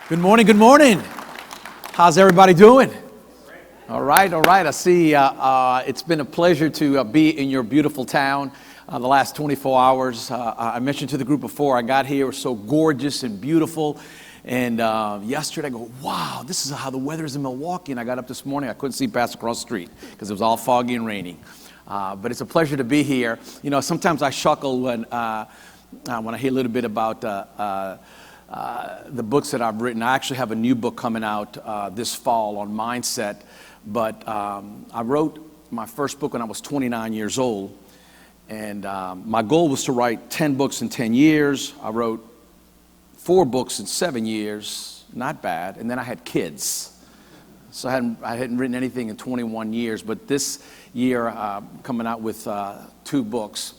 Good morning, good morning. How's everybody doing? All right. I see it's been a pleasure to be in your beautiful town the last 24 hours. I mentioned to the group before I got here, it was so gorgeous and beautiful. And yesterday I go, wow, this is how the weather is in Milwaukee. And I got up this morning, I couldn't see past across the street because it was all foggy and raining. But it's a pleasure to be here. You know, sometimes I chuckle when I hear a little bit about the books that I've written. I actually have a new book coming out this fall on mindset. But I wrote my first book when I was 29 years old. And my goal was to write 10 books in 10 years. I wrote 4 books in 7 years, not bad. And then I had kids. So I hadn't written anything in 21 years. But this year, coming out with 2 books.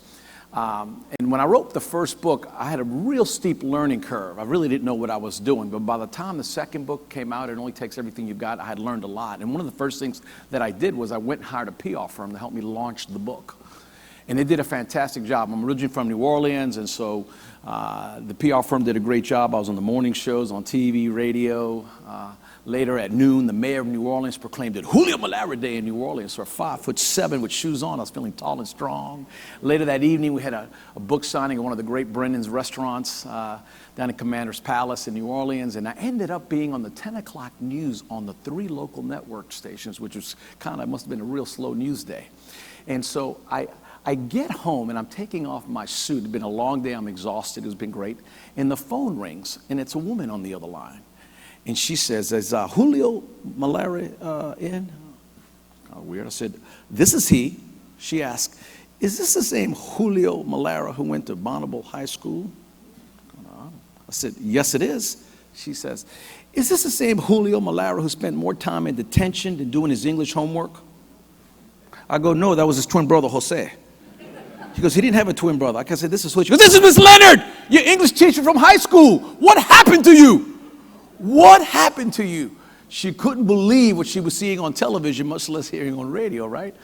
And when I wrote the first book, I had a real steep learning curve. I really didn't know what I was doing. But by the time the second book came out, It Only Takes Everything You've Got, I had learned a lot. And one of the first things that I did was I went and hired a PR firm to help me launch the book. And they did a fantastic job. I'm originally from New Orleans, and so the PR firm did a great job. I was on the morning shows, on TV, radio. Later at noon, the mayor of New Orleans proclaimed it Julio Melara Day in New Orleans. So 5'7" with shoes on, I was feeling tall and strong. Later that evening, we had a book signing at one of the great Brennan's restaurants down in Commander's Palace in New Orleans. And I ended up being on the 10 o'clock news on the 3 local network stations, which was must have been a real slow news day. And so I get home and I'm taking off my suit. It's been a long day. I'm exhausted. It's been great. And the phone rings and it's a woman on the other line. And she says, is Julio Melara in? Oh, weird. I said, this is he. She asked, is this the same Julio Melara who went to Bonneville High School? I said, yes, it is. She says, is this the same Julio Melara who spent more time in detention than doing his English homework? I go, no, that was his twin brother, Jose. She goes, he didn't have a twin brother. I said, this is Julio. She goes, this is Miss Leonard, your English teacher from high school. What happened to you? What happened to you? She couldn't believe what she was seeing on television, much less hearing on radio, right?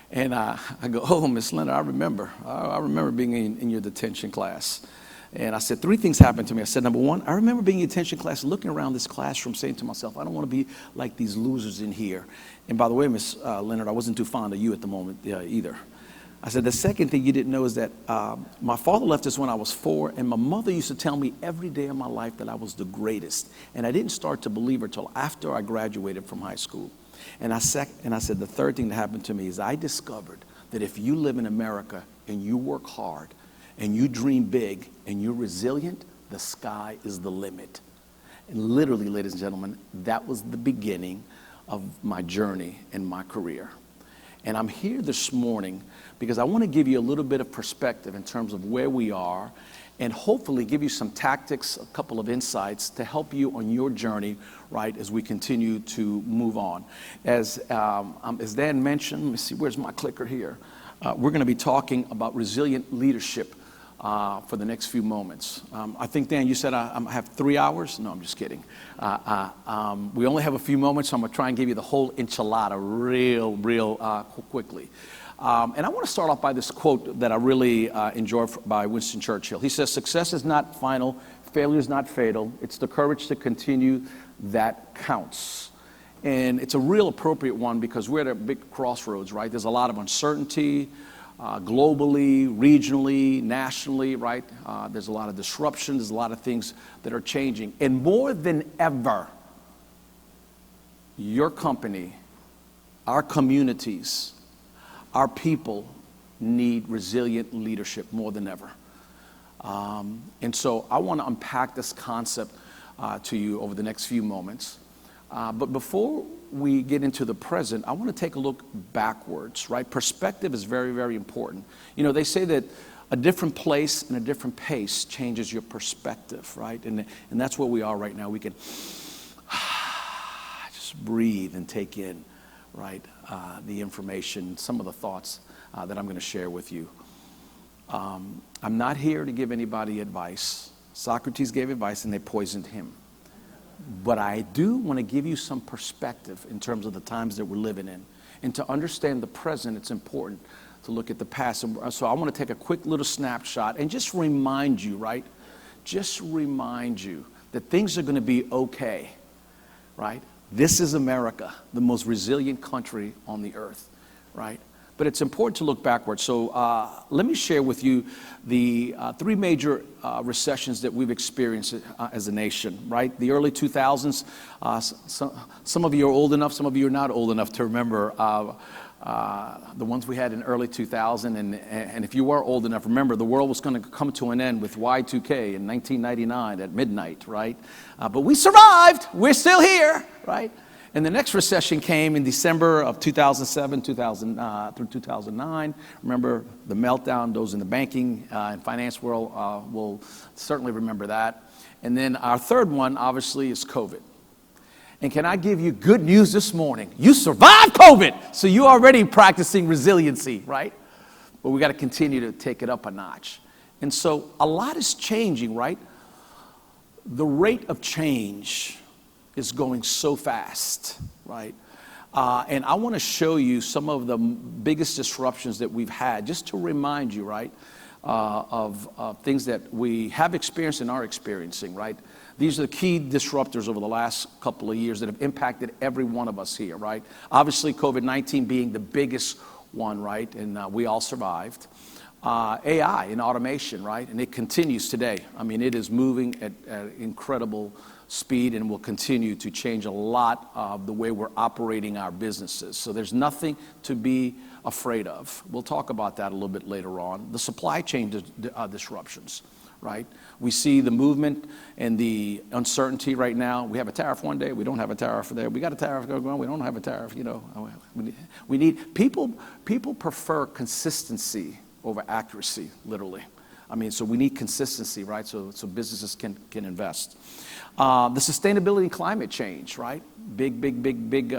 And I go, oh, Miss Leonard, I remember. I remember being in your detention class. And I said, 3 things happened to me. I said, number 1, I remember being in detention class, looking around this classroom, saying to myself, I don't want to be like these losers in here. And by the way, Miss Leonard, I wasn't too fond of you at the moment either. I said, the second thing you didn't know is that my father left us when I was 4, and my mother used to tell me every day of my life that I was the greatest. And I didn't start to believe her until after I graduated from high school. And I said, the third thing that happened to me is I discovered that if you live in America and you work hard and you dream big and you're resilient, the sky is the limit. And literally, ladies and gentlemen, that was the beginning of my journey and my career. And I'm here this morning because I want to give you a little bit of perspective in terms of where we are and hopefully give you some tactics, a couple of insights to help you on your journey, right, as we continue to move on. As Dan mentioned, let me see, where's my clicker here? We're going to be talking about resilient leadership for the next few moments. I think, Dan, you said I have 3 hours? No, I'm just kidding. We only have a few moments, so I'm going to try and give you the whole enchilada real quickly. And I want to start off by this quote that I really enjoy by Winston Churchill. He says, success is not final, failure is not fatal. It's the courage to continue that counts. And it's a real appropriate one because we're at a big crossroads, right? There's a lot of uncertainty. Globally, regionally, nationally, right? There's a lot of disruption. There's a lot of things that are changing. And more than ever, your company, our communities, our people need resilient leadership more than ever. And so I want to unpack this concept to you over the next few moments. But before we get into the present, I want to take a look backwards, right? Perspective is very, very important. You know, they say that a different place and a different pace changes your perspective, right? And that's where we are right now. We can just breathe and take in, right, the information, some of the thoughts that I'm going to share with you. I'm not here to give anybody advice. Socrates gave advice and they poisoned him. But I do want to give you some perspective in terms of the times that we're living in. And to understand the present, it's important to look at the past. And so I want to take a quick little snapshot and just remind you, right? Just remind you that things are going to be okay, right? This is America, the most resilient country on the earth, right? But it's important to look backwards. So let me share with you the three major recessions that we've experienced as a nation, right? The early 2000s, some of you are old enough, some of you are not old enough to remember the ones we had in early 2000. And if you were old enough, remember the world was going to come to an end with Y2K in 1999 at midnight, right? But we survived. We're still here, right? And the next recession came in December of 2007, through 2009. Remember the meltdown. Those in the banking and finance world will certainly remember that. And then our third one, obviously, is COVID. And can I give you good news this morning? You survived COVID, so you're already practicing resiliency, right? But we got to continue to take it up a notch. And so a lot is changing, right? The rate of change is going so fast, right? And I want to show you some of the biggest disruptions that we've had, just to remind you, right, of things that we have experienced and are experiencing, right? These are the key disruptors over the last couple of years that have impacted every one of us here, right? Obviously, COVID-19 being the biggest one, right? And we all survived. AI and automation, right? And it continues today. I mean, it is moving at incredible speed and will continue to change a lot of the way we're operating our businesses. So there's nothing to be afraid of. We'll talk about that a little bit later on. The supply chain disruptions, right? We see the movement and the uncertainty right now. We have a tariff one day, we don't have a tariff there. We got a tariff going on, we don't have a tariff, you know. We need, people prefer consistency over accuracy, literally. I mean, so we need consistency, right? So businesses can invest. The sustainability and climate change, right? Big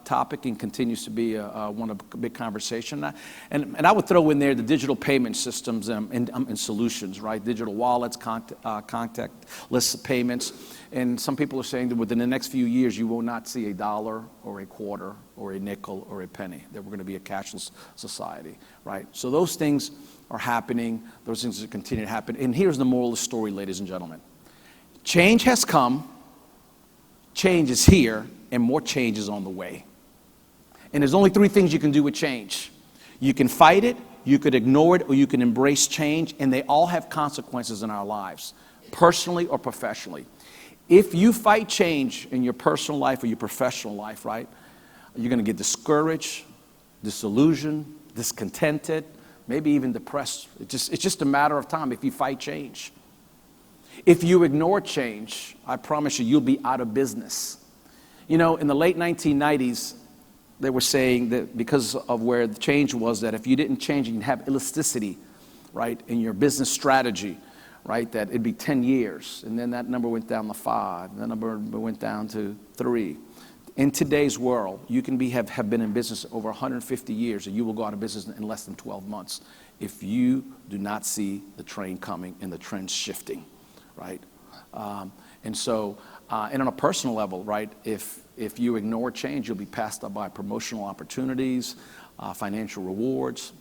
topic, and continues to be one of a big conversation. And I would throw in there the digital payment systems and solutions, right? Digital wallets, contactless payments. And some people are saying that within the next few years, you will not see a dollar or a quarter or a nickel or a penny, that we're going to be a cashless society, right? So those things are happening. Those things continue to happen. And here's the moral of the story, ladies and gentlemen. Change has come, change is here, and more change is on the way. And there's only three things you can do with change. You can fight it, you could ignore it, or you can embrace change, and they all have consequences in our lives, personally or professionally. If you fight change in your personal life or your professional life, right, you're going to get discouraged, disillusioned, discontented, maybe even depressed. It's just a matter of time if you fight change. If you ignore change, I promise you, you'll be out of business. You know, in the late 1990s, they were saying that because of where the change was, that if you didn't change, you'd have elasticity, right, in your business strategy, right, that it'd be 10 years. And then that number went down to 5. And that number went down to 3. In today's world, you can have been in business over 150 years, and you will go out of business in less than 12 months if you do not see the train coming and the trend shifting, right? And so, and on a personal level, right, if you ignore change, you'll be passed up by promotional opportunities, financial rewards.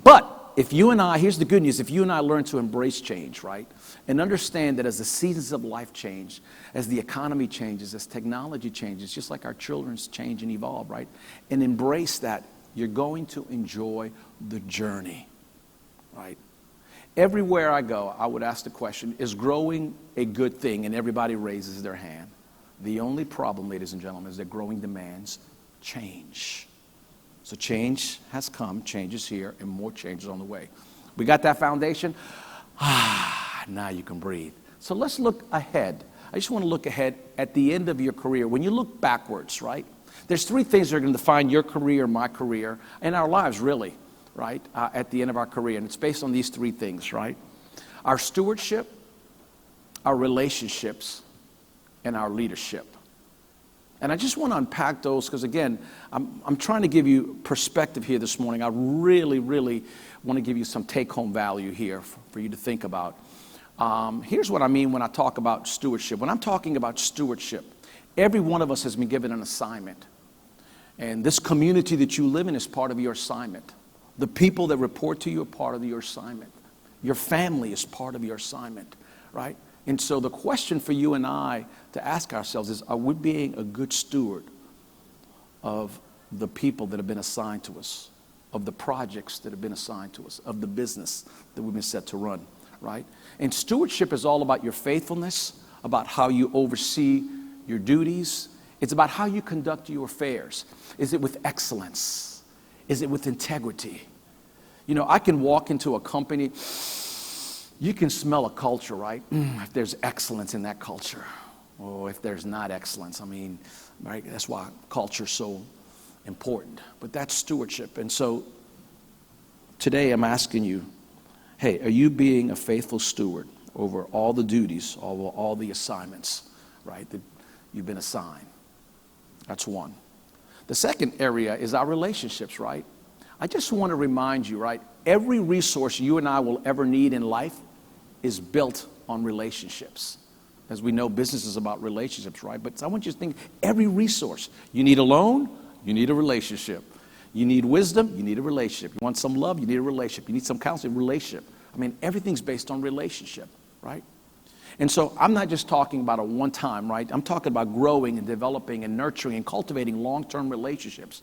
But if you and I, here's the good news, if you and I learn to embrace change, right, and understand that as the seasons of life change, as the economy changes, as technology changes, just like our children's change and evolve, right, and embrace that, you're going to enjoy the journey, right? Everywhere I go, I would ask the question, is growing a good thing? And everybody raises their hand. The only problem, ladies and gentlemen, is that growing demands change. So change has come, change is here, and more change is on the way. We got that foundation? Now you can breathe. So let's look ahead. I just want to look ahead at the end of your career. When you look backwards, right? There's three things that are going to define your career, my career, and our lives, really, right? At the end of our career. And it's based on these three things, right? Our stewardship, our relationships, and our leadership. And I just want to unpack those because, again, I'm trying to give you perspective here this morning. I really want to give you some take-home value here for you to think about. Here's what I mean when I talk about stewardship. When I'm talking about stewardship, every one of us has been given an assignment. And this community that you live in is part of your assignment. The people that report to you are part of your assignment. Your family is part of your assignment, right? And so the question for you and I to ask ourselves is, are we being a good steward of the people that have been assigned to us, of the projects that have been assigned to us, of the business that we've been set to run, right? And stewardship is all about your faithfulness, about how you oversee your duties. It's about how you conduct your affairs. Is it with excellence? Is it with integrity? You know, I can walk into a company, you can smell a culture, right? If there's excellence in that culture, or if there's not excellence, I mean, right? That's why culture is so important. But that's stewardship. And so today I'm asking you, hey, are you being a faithful steward over all the duties, over all the assignments, right, that you've been assigned? That's one. The second area is our relationships, right? I just want to remind you, right, every resource you and I will ever need in life is built on relationships. As we know, business is about relationships, right? But I want you to think, every resource. You need a loan, you need a relationship. You need wisdom, you need a relationship. You want some love, you need a relationship. You need some counseling, relationship. I mean, everything's based on relationship, right? And so I'm not just talking about a one-time, right? I'm talking about growing and developing and nurturing and cultivating long-term relationships.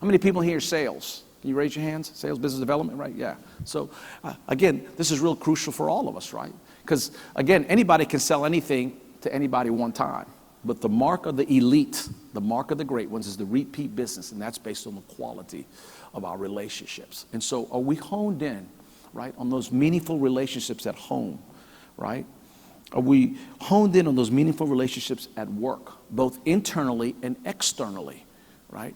How many people here are sales? Can you raise your hands? Sales, business development, right? Yeah. So again, this is real crucial for all of us, right? Because again, anybody can sell anything to anybody one time. But the mark of the elite, the mark of the great ones, is the repeat business, and that's based on the quality of our relationships. And so are we honed in, right, on those meaningful relationships at home, right? Are we honed in on those meaningful relationships at work, both internally and externally, right?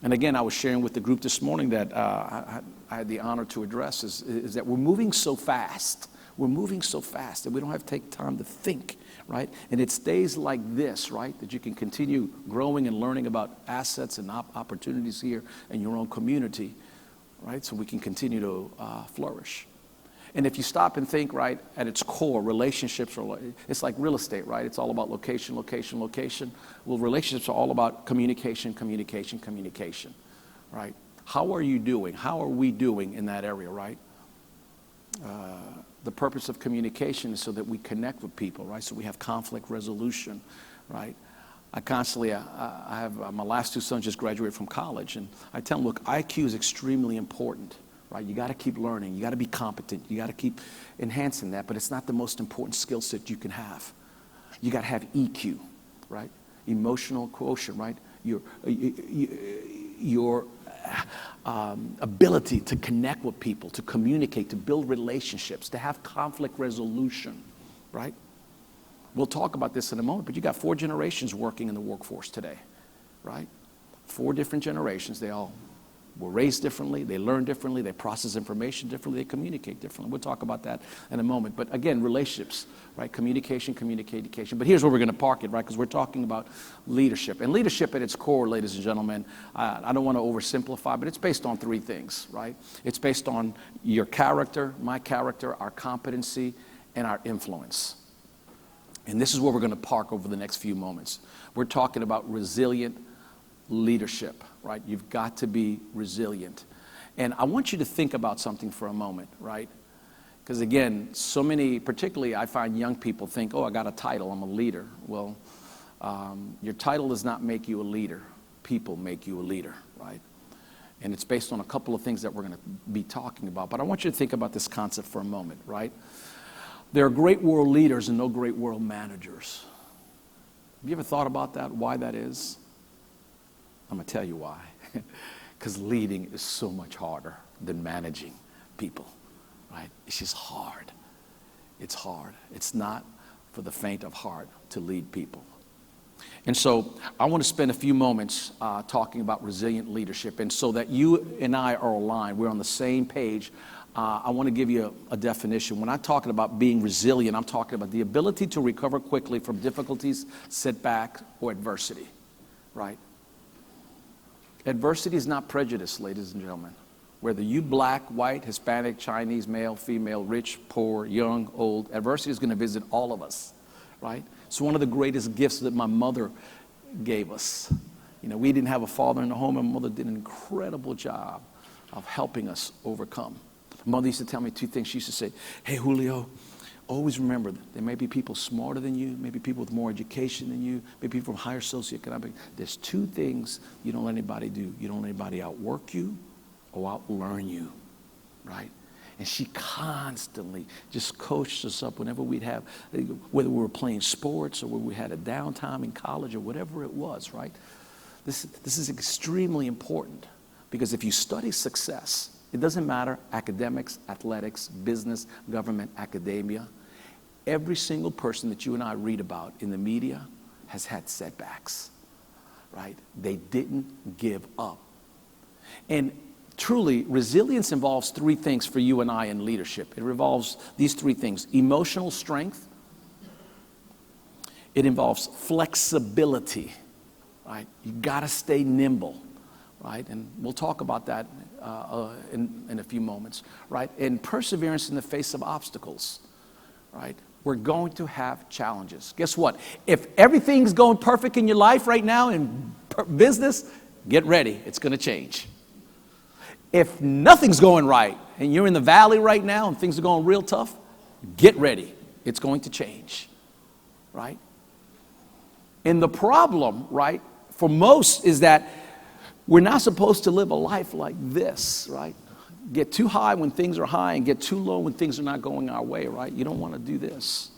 And again, I was sharing with the group this morning that I had the honor to address is that we're moving so fast. We're moving so fast that we don't have to take time to think, right? And it's days like this, right, that you can continue growing and learning about assets and opportunities here in your own community, right? So we can continue to flourish. And if you stop and think, right, at its core, relationships are, it's like real estate, right? It's all about location, location, location. Well, relationships are all about communication, communication, communication, right? How are you doing? How are we doing in that area, right? The purpose of communication is so that we connect with people, right? So we have conflict resolution, right? I constantly, I have, my last two sons just graduated from college, and I tell them, look, IQ is extremely important, right? You got to keep learning. You got to be competent. You got to keep enhancing that, but it's not the most important skill set you can have. You got to have EQ, right? Emotional quotient, right? Your ability to connect with people, to communicate, to build relationships, to have conflict resolution, right? We'll talk about this in a moment, but you got 4 generations working in the workforce today, right? 4 different generations. They all were raised differently, they learn differently, they process information differently, they communicate differently. We'll talk about that in a moment. But again, relationships, right? Communication, communication. But here's where we're going to park it, right? Because we're talking about leadership. And leadership at its core, ladies and gentlemen, I don't want to oversimplify, but it's based on 3 things, right? It's based on your character, my character, our competency, and our influence. And this is where we're going to park over the next few moments. We're talking about resilient leadership, right? You've got to be resilient. And I want you to think about something for a moment, right? Because again, so many, particularly I find young people think, oh, I got a title, I'm a leader. Well, your title does not make you a leader. People make you a leader, right? And it's based on a couple of things that we're going to be talking about. But I want you to think about this concept for a moment, right? There are great world leaders and no great world managers. Have you ever thought about that, why that is? I'm going to tell you why. Because leading is so much harder than managing people, right? It's just hard. It's hard. It's not for the faint of heart to lead people. And so I want to spend a few moments talking about resilient leadership. And so that you and I are aligned, we're on the same page, I want to give you a definition. When I'm talking about being resilient, I'm talking about the ability to recover quickly from difficulties, setbacks, or adversity, right? Adversity is not prejudice, ladies and gentlemen. Whether you black, white, Hispanic, Chinese, male, female, rich, poor, young, old, adversity is going to visit all of us, right? It's one of the greatest gifts that my mother gave us. You know, we didn't have a father in the home, and my mother did an incredible job of helping us overcome. My mother used to tell me 2 things. She used to say, hey, Julio, Always remember that there may be people smarter than you, maybe people with more education than you, maybe people from higher socioeconomic. There's two things you don't let anybody do. You don't let anybody outwork you or outlearn you, right? And she constantly just coached us up whenever we'd have, whether we were playing sports or whether we had a downtime in college or whatever it was, right? This is extremely important because if you study success, it doesn't matter academics, athletics, business, government, academia. Every single person that you and I read about in the media has had setbacks, right? They didn't give up. And truly, resilience involves three things for you and I in leadership. It involves these three things: emotional strength, it involves flexibility, right? You gotta stay nimble, right? And we'll talk about that in a few moments, right? And perseverance in the face of obstacles, right? We're going to have challenges. Guess what? If everything's going perfect in your life right now in business, get ready, it's gonna change. If nothing's going right and you're in the valley right now and things are going real tough, get ready. It's going to change, right? And the problem, right, for most is that we're not supposed to live a life like this, right? Get too high when things are high and get too low when things are not going our way, right? You don't want to do this.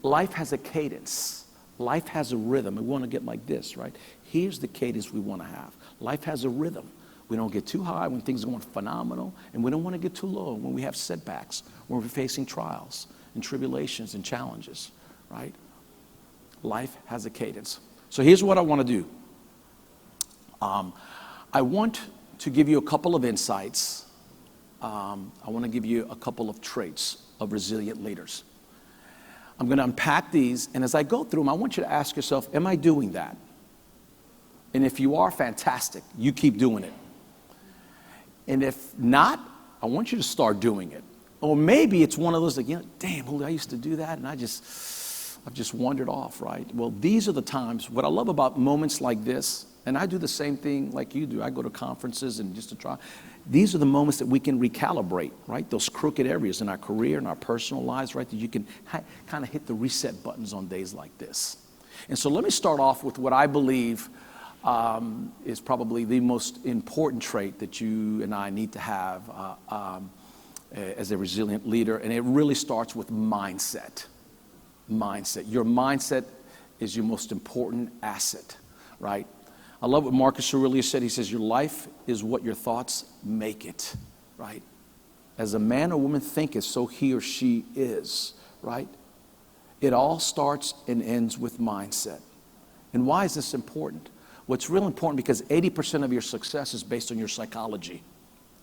Life has a cadence. Life has a rhythm. We want to get like this, right? Here's the cadence we want to have. Life has a rhythm. We don't get too high when things are going phenomenal, and we don't want to get too low when we have setbacks, when we're facing trials and tribulations and challenges, right? Life has a cadence. So here's what I want to do. I want to give you a couple of insights. I want to give you a couple of traits of resilient leaders. I'm going to unpack these, and as I go through them, I want you to ask yourself, am I doing that? And if you are, fantastic. You keep doing it. And if not, I want you to start doing it. Or maybe it's one of those like, damn, Julio, I used to do that, and I've just wandered off, right? Well, these are the times. What I love about moments like this, and I do the same thing like you do. I go to conferences and just to try. These are the moments that we can recalibrate, right? Those crooked areas in our career and our personal lives, right? That you can kind of hit the reset buttons on days like this. And so let me start off with what I believe is probably the most important trait that you and I need to have as a resilient leader. And it really starts with mindset. Mindset. Your mindset is your most important asset, right? I love what Marcus Aurelius said. He says, your life is what your thoughts make it, right? As a man or woman thinketh, so he or she is, right? It all starts and ends with mindset. And why is this important? Well, it's real important because 80% of your success is based on your psychology,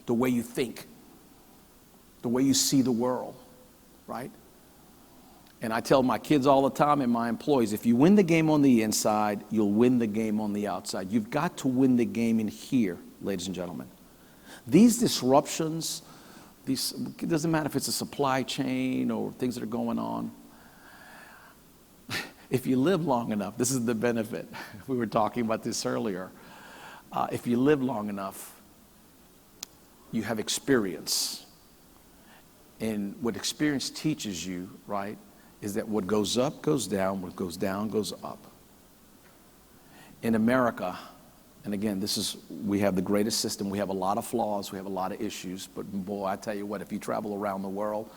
the way you think, the way you see the world, right? And I tell my kids all the time and my employees, if you win the game on the inside, you'll win the game on the outside. You've got to win the game in here, ladies and gentlemen. These disruptions, it doesn't matter if it's a supply chain or things that are going on. If you live long enough, this is the benefit. We were talking about this earlier. If you live long enough, you have experience. And what experience teaches you, right, is that what goes up goes down, what goes down goes up. In America, and again, we have the greatest system. We have a lot of flaws, we have a lot of issues, but boy, I tell you what, if you travel around the world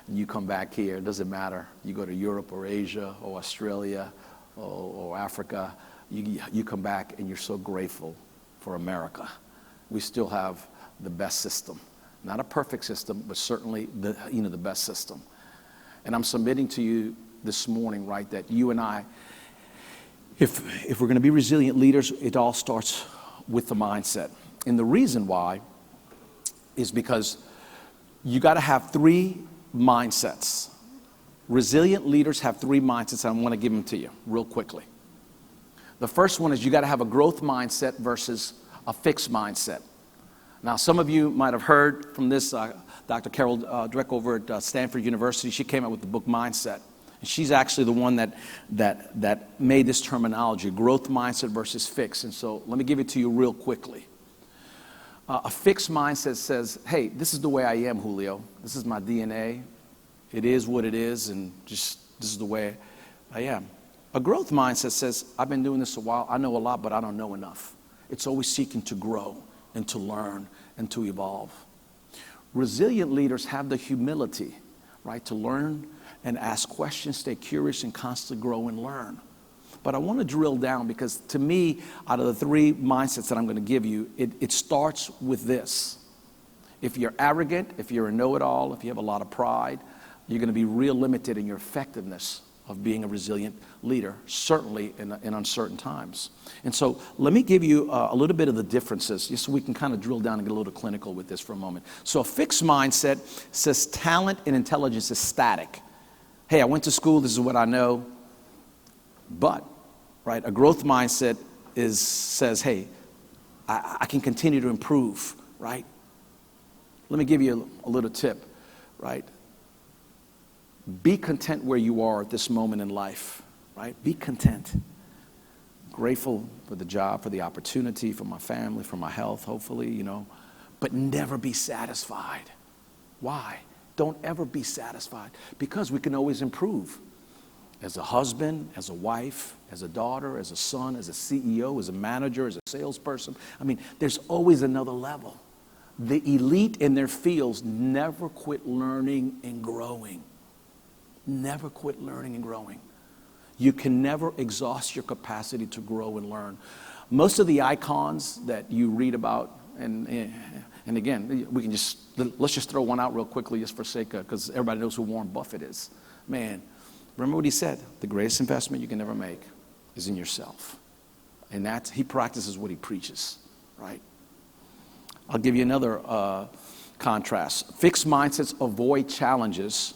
and you come back here, it doesn't matter. You go to Europe or Asia or Australia or Africa, you come back and you're so grateful for America. We still have the best system. Not a perfect system, but certainly the best system. And I'm submitting to you this morning, right, that you and I, if we're going to be resilient leaders, it all starts with the mindset. And the reason why is because you got to have three mindsets. Resilient leaders have three mindsets, and I want to give them to you real quickly. The first one is you got to have a growth mindset versus a fixed mindset. Now, some of you might have heard from this, Dr. Carol Dweck over at Stanford University. She came out with the book Mindset. And she's actually the one that made this terminology, growth mindset versus fixed. And so let me give it to you real quickly. A fixed mindset says, hey, this is the way I am, Julio. This is my DNA. it is what it is, and just this is the way I am. A growth mindset says, I've been doing this a while, I know a lot, but I don't know enough. It's always seeking to grow and to learn and to evolve. Resilient leaders have the humility, right, to learn and ask questions, stay curious, and constantly grow and learn. But I want to drill down because to me, out of the three mindsets that I'm going to give you, it starts with this. If you're arrogant, if you're a know-it-all, if you have a lot of pride, you're going to be real limited in your effectiveness of being a resilient leader, certainly in uncertain times. And so let me give you a little bit of the differences, just so we can kind of drill down and get a little clinical with this for a moment. So a fixed mindset says talent and intelligence is static. Hey, I went to school, this is what I know. But, right, a growth mindset says, hey, I can continue to improve, right? Let me give you a little tip, right? Be content where you are at this moment in life, right? Be content. Grateful for the job, for the opportunity, for my family, for my health, hopefully, but never be satisfied. Why? Don't ever be satisfied, because we can always improve. As a husband, as a wife, as a daughter, as a son, as a CEO, as a manager, as a salesperson. I mean, there's always another level. The elite in their fields never quit learning and growing. Never quit learning and growing. You can never exhaust your capacity to grow and learn. Most of the icons that you read about, and again, let's just throw one out real quickly just for sake of, because everybody knows who Warren Buffett is. Man, remember what he said, the greatest investment you can ever make is in yourself. And he practices what he preaches, right? I'll give you another contrast. Fixed mindsets avoid challenges.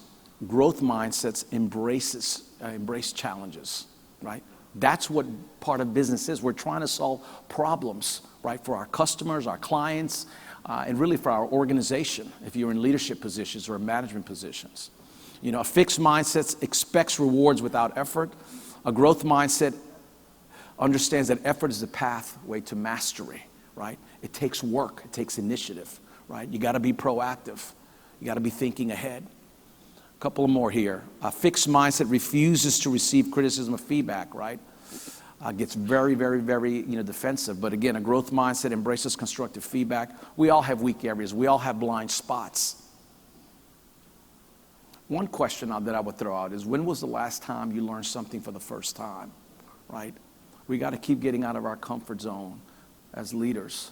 Growth mindsets embrace challenges, right? That's what part of business is. We're trying to solve problems, right, for our customers, our clients, and really for our organization, if you're in leadership positions or management positions. A fixed mindset expects rewards without effort. A growth mindset understands that effort is the pathway to mastery, right? It takes work, it takes initiative, right? You got to be proactive. You got to be thinking ahead. Couple more here. A fixed mindset refuses to receive criticism or feedback, right? Gets very, very, very, defensive. But again, a growth mindset embraces constructive feedback. We all have weak areas. We all have blind spots. One question that I would throw out is, when was the last time you learned something for the first time, right? We got to keep getting out of our comfort zone as leaders.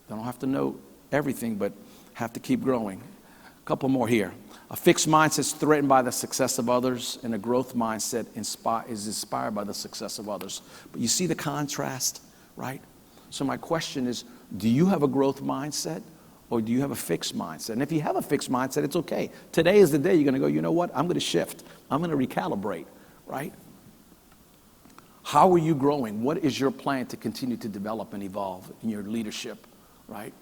They don't have to know everything, but have to keep growing. A couple more here. A fixed mindset is threatened by the success of others, and a growth mindset is inspired by the success of others. But you see the contrast, right? So my question is, do you have a growth mindset, or do you have a fixed mindset? And if you have a fixed mindset, it's okay. Today is the day you're going to go, you know what? I'm going to shift. I'm going to recalibrate, right? How are you growing? What is your plan to continue to develop and evolve in your leadership, right?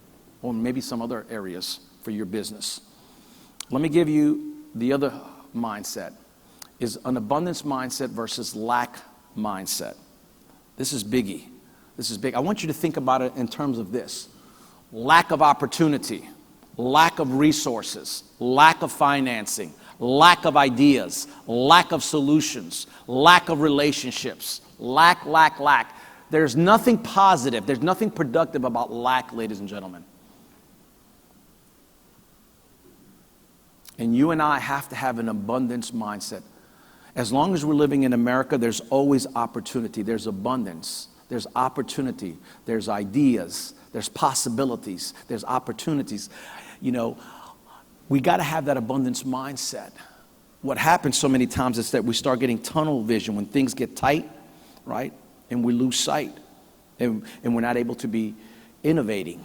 Or maybe some other areas for your business. Let me give you the other mindset, is an abundance mindset versus lack mindset. This is biggie. This is big. I want you to think about it in terms of this. Lack of opportunity, lack of resources, lack of financing, lack of ideas, lack of solutions, lack of relationships, lack. There's nothing positive, there's nothing productive about lack, ladies and gentlemen. And you and I have to have an abundance mindset. As long as we're living in America, there's always opportunity. There's abundance. There's opportunity. There's ideas. There's possibilities. There's opportunities. We got to have that abundance mindset. What happens so many times is that we start getting tunnel vision when things get tight, right? And we lose sight. And we're not able to be innovating.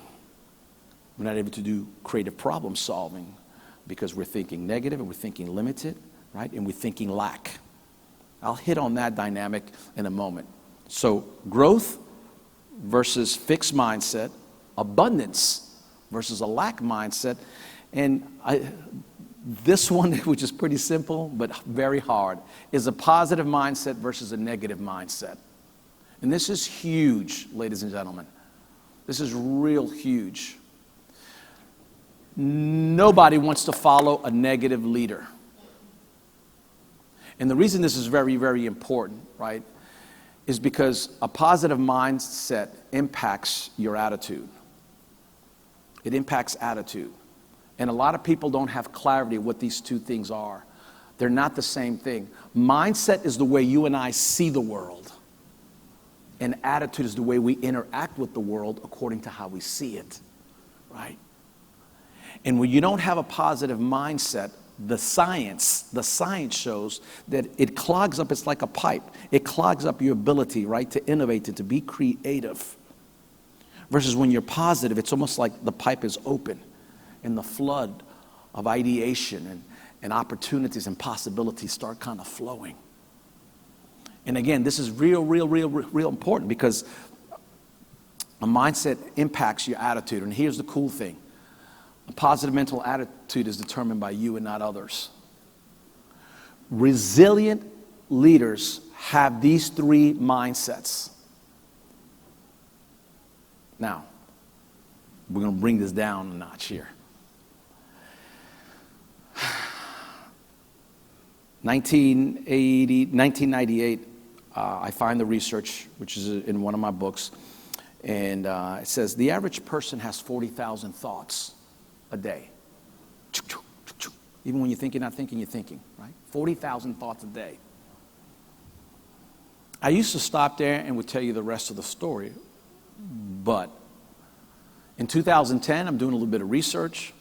We're not able to do creative problem solving, because we're thinking negative and we're thinking limited, right? And we're thinking lack. I'll hit on that dynamic in a moment. So growth versus fixed mindset, abundance versus a lack mindset. And this one, which is pretty simple but very hard, is a positive mindset versus a negative mindset. And this is huge, ladies and gentlemen. This is real huge. Nobody wants to follow a negative leader. And the reason this is very, very important, right, is because a positive mindset impacts your attitude. It impacts attitude. And a lot of people don't have clarity what these two things are. They're not the same thing. Mindset is the way you and I see the world. And attitude is the way we interact with the world according to how we see it, right? And when you don't have a positive mindset, the science shows that it clogs up. It's like a pipe. It clogs up your ability, right, to innovate and to be creative. Versus when you're positive, it's almost like the pipe is open and the flood of ideation and opportunities and possibilities start kind of flowing. And again, this is real important because a mindset impacts your attitude. And here's the cool thing. A positive mental attitude is determined by you and not others. Resilient leaders have these three mindsets. Now, we're going to bring this down a notch here. 1998, I find the research, which is in one of my books, and it says the average person has 40,000 thoughts a day. Even when you think you're not thinking, you're thinking, right? 40,000 thoughts a day. I used to stop there and would tell you the rest of the story, but in 2010, I'm doing a little bit of research.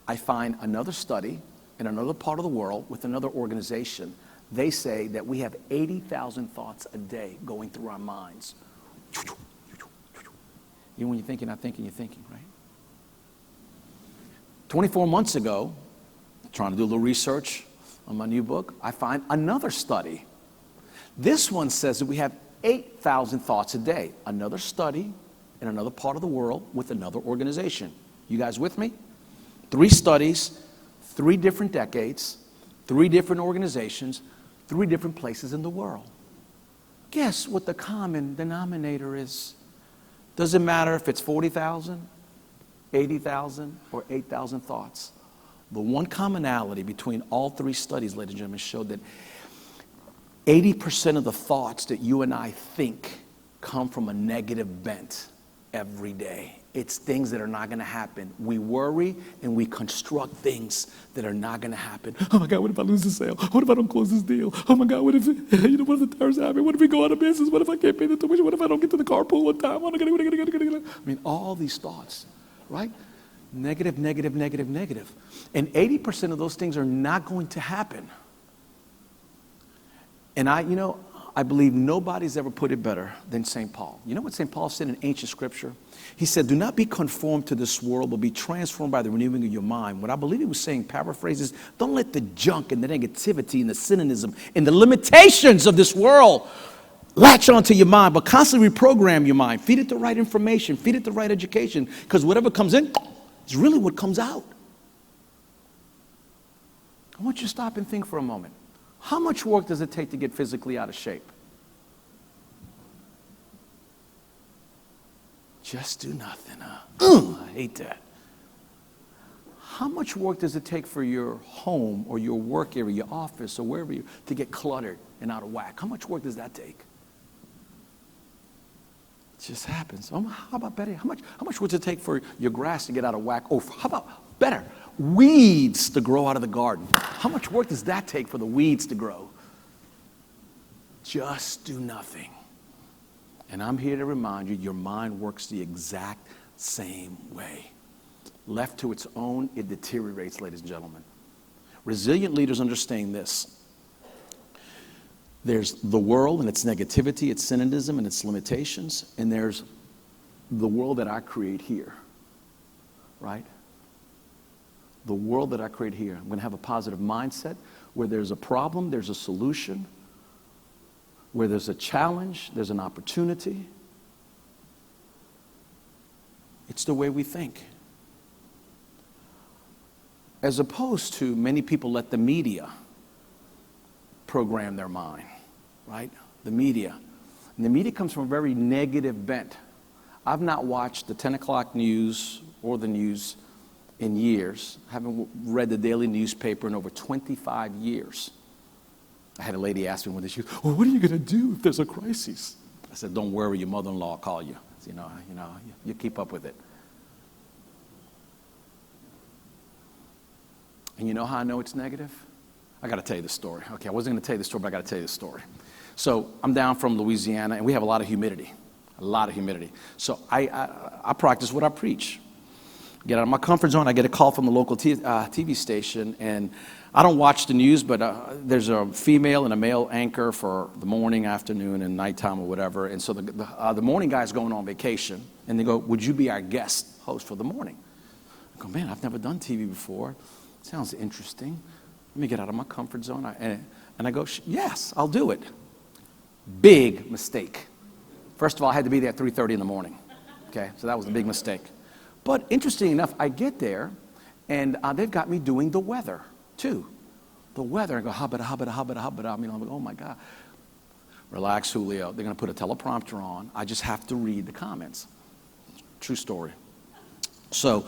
I find another study in another part of the world with another organization. They say that we have 80,000 thoughts a day going through our minds. Even when you think you're not thinking, you're thinking, right? 24 months ago, trying to do a little research on my new book, I find another study. This one says that we have 8,000 thoughts a day. Another study in another part of the world with another organization. You guys with me? 3 studies, 3 different decades, 3 different organizations, 3 different places in the world. Guess what the common denominator is? Doesn't matter if it's 40,000, 80,000, or 8,000 thoughts. The one commonality between all 3 studies, ladies and gentlemen, showed that 80% of the thoughts that you and I think come from a negative bent every day. It's things that are not going to happen. We worry and we construct things that are not going to happen. Oh my God, what if I lose the sale? What if I don't close this deal? Oh my God, what if what if the tires happen? What if we go out of business? What if I can't pay the tuition? What if I don't get to the carpool on time? I mean, all these thoughts, right? Negative, negative, negative, negative. And 80% of those things are not going to happen. And I believe nobody's ever put it better than St. Paul. You know what St. Paul said in ancient scripture? He said, do not be conformed to this world, but be transformed by the renewing of your mind. What I believe he was saying, paraphrases, don't let the junk and the negativity and the cynicism and the limitations of this world latch onto your mind, but constantly reprogram your mind. Feed it the right information. Feed it the right education, because whatever comes in is really what comes out. I want you to stop and think for a moment. How much work does it take to get physically out of shape? Just do nothing, huh? I hate that. How much work does it take for your home or your work area, your office or wherever you, to get cluttered and out of whack? How much work does that take? It just happens. How about better? How much work does it take for your grass to get out of whack? Or how about better? Weeds to grow out of the garden. How much work does that take for the weeds to grow? Just do nothing. And I'm here to remind you, your mind works the exact same way. Left to its own, it deteriorates, ladies and gentlemen. Resilient leaders understand this. There's the world and its negativity, its cynicism and its limitations, and there's the world that I create here, right? The world that I create here. I'm going to have a positive mindset. Where there's a problem, there's a solution. Where there's a challenge, there's an opportunity. It's the way we think. As opposed to many people let the media program their mind, right? The media. And the media comes from a very negative bent. I've not watched the 10 o'clock news or the news in years. I haven't read the daily newspaper in over 25 years. I had a lady ask me one day, she goes, well, what are you going to do if there's a crisis? I said, don't worry, your mother-in-law will call you. You keep up with it. And you know how I know it's negative? I got to tell you the story. Okay, I wasn't going to tell you the story, but I got to tell you the story. So I'm down from Louisiana, and we have a lot of humidity. So I practice what I preach. Get out of my comfort zone. I get a call from the local TV station, and I don't watch the news, but there's a female and a male anchor for the morning, afternoon, and nighttime or whatever. And so the morning guy's going on vacation, and they go, would you be our guest host for the morning? I go, man, I've never done TV before. Sounds interesting. Let me get out of my comfort zone. And I go, yes, I'll do it. Big mistake. First of all, I had to be there at 3:30 in the morning. Okay, so that was a big mistake. But interesting enough, I get there, and they've got me doing the weather, too. The weather. I go, habada, habada, habada, habada. I mean, I'm like, oh, my God. Relax, Julio. They're going to put a teleprompter on. I just have to read the comments. True story. So,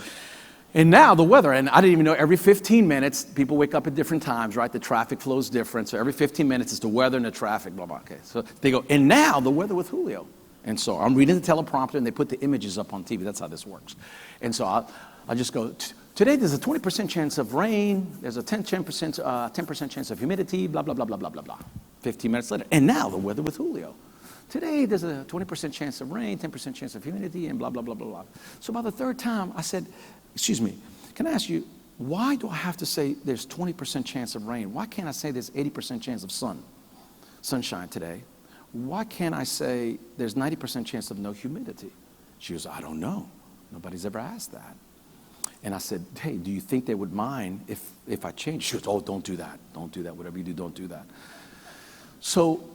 and now the weather, and I didn't even know every 15 minutes, people wake up at different times, right? The traffic flow is different. So every 15 minutes, it's the weather and the traffic, blah, blah. Okay, so they go, and now the weather with Julio. And so I'm reading the teleprompter, and they put the images up on TV. That's how this works. And so I just go, today there's a 20% chance of rain. There's a 10% chance of humidity, blah, blah, blah, blah, blah, blah, blah. 15 minutes later. And now the weather with Julio. Today there's a 20% chance of rain, 10% chance of humidity, and blah, blah, blah, blah, blah. So by the third time, I said, excuse me, can I ask you, why do I have to say there's 20% chance of rain? Why can't I say there's 80% chance of sunshine today? Why can't I say there's 90% chance of no humidity? She goes, I don't know. Nobody's ever asked that. And I said, hey, do you think they would mind if I change? She goes, oh, don't do that. Don't do that. Whatever you do, don't do that. So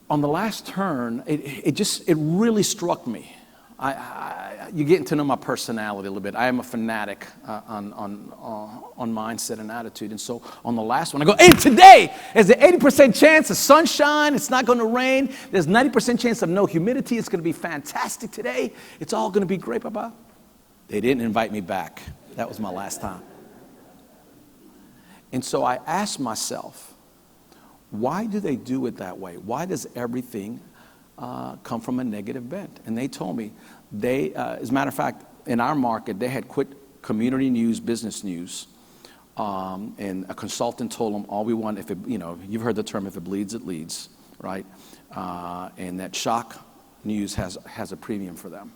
on the last turn, it really struck me. You're getting to know my personality a little bit. I am a fanatic on mindset and attitude. And so on the last one, I go, hey, today there's an 80% chance of sunshine. It's not going to rain. There's 90% chance of no humidity. It's going to be fantastic today. It's all going to be great, Papa. They didn't invite me back. That was my last time. And so I asked myself, why do they do it that way? Why does everything come from a negative bent? And they told me, as a matter of fact, in our market, they had quit community news, business news, and a consultant told them, all we want, if it, you've heard the term, if it bleeds, it leads, right? And that shock news has a premium for them.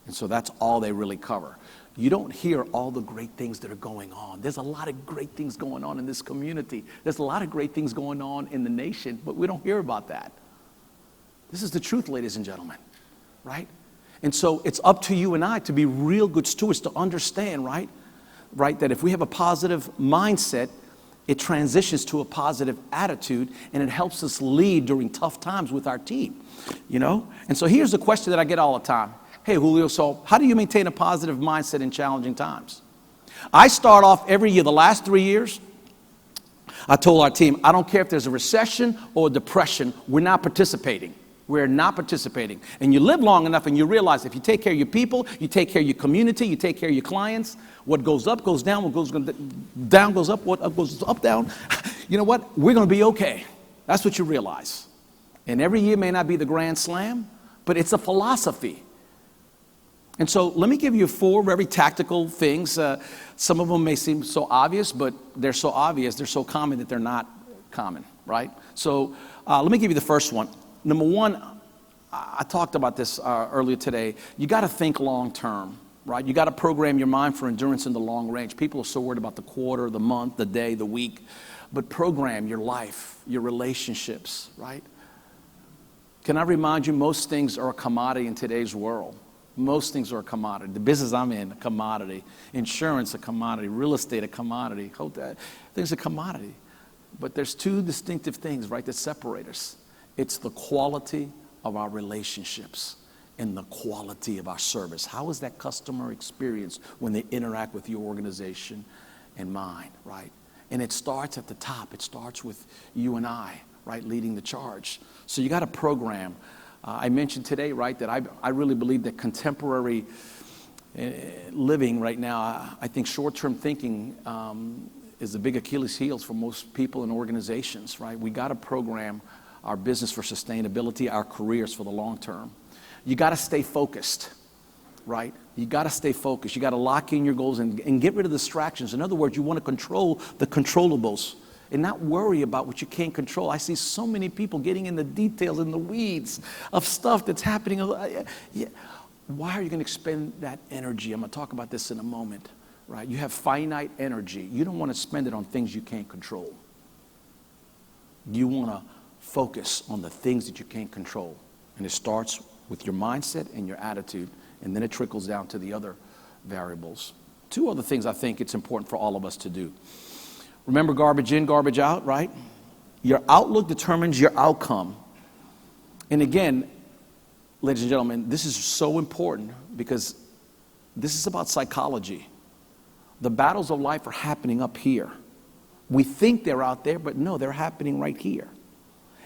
And so that's all they really cover. You don't hear all the great things that are going on. There's a lot of great things going on in this community. There's a lot of great things going on in the nation, but we don't hear about that. This is the truth, ladies and gentlemen, right? And so it's up to you and I to be real good stewards, to understand, right, that if we have a positive mindset, it transitions to a positive attitude, and it helps us lead during tough times with our team, And so here's the question that I get all the time. Hey, Julio, so how do you maintain a positive mindset in challenging times? I start off every year, the last 3 years, I told our team, I don't care if there's a recession or a depression, we're not participating. We're not participating. And you live long enough and you realize if you take care of your people, you take care of your community, you take care of your clients, what goes up goes down, what goes down goes up, what up goes up, down. You know what? We're going to be okay. That's what you realize. And every year may not be the grand slam, but it's a philosophy. And so let me give you 4 very tactical things. Some of them may seem so obvious, but they're so obvious, they're so common that they're not common, right? So let me give you the first one. Number 1, I talked about this earlier today. You got to think long term, right? You got to program your mind for endurance in the long range. People are so worried about the quarter, the month, the day, the week. But program your life, your relationships, right? Can I remind you, most things are a commodity in today's world. Most things are a commodity. The business I'm in, a commodity. Insurance, a commodity. Real estate, a commodity. Things are a commodity. But there's 2 distinctive things, right, that separate us. It's the quality of our relationships and the quality of our service. How is that customer experience when they interact with your organization and mine, right? And it starts at the top. It starts with you and I, right, leading the charge. So you got to program. I mentioned today, right, that I really believe that contemporary living right now, I think short-term thinking is the big Achilles heels for most people and organizations, right? We got to program our business for sustainability, our careers for the long term. You got to stay focused, right? You got to stay focused. You got to lock in your goals and get rid of distractions. In other words, you want to control the controllables and not worry about what you can't control. I see so many people getting in the details, in the weeds of stuff that's happening. Why are you going to expend that energy? I'm going to talk about this in a moment, right? You have finite energy. You don't want to spend it on things you can't control. You want to focus on the things that you can't control. And it starts with your mindset and your attitude, and then it trickles down to the other variables. Two other things I think it's important for all of us to do. Remember, garbage in, garbage out, right? Your outlook determines your outcome. And again, ladies and gentlemen, this is so important because this is about psychology. The battles of life are happening up here. We think they're out there, but no, they're happening right here.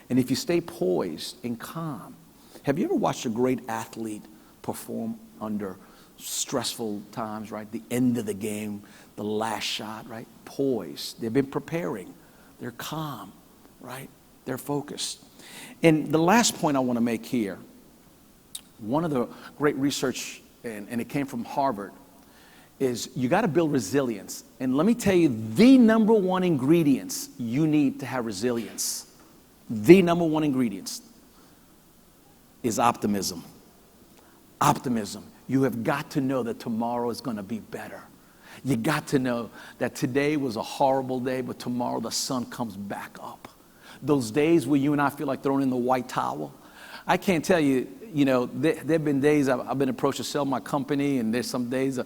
And if you stay poised and calm, have you ever watched a great athlete perform under stressful times, right? The end of the game, the last shot, right? Poised. They've been preparing. They're calm, right? They're focused. And the last point I want to make here, one of the great research, and it came from Harvard, is you got to build resilience. And let me tell you, the number one ingredients you need to have resilience, the number one ingredients is optimism. Optimism. You have got to know that tomorrow is going to be better. You got to know that today was a horrible day, but tomorrow the sun comes back up. Those days where you and I feel like throwing in the white towel, I can't tell you, there have been days I've been approached to sell my company, and there's some days,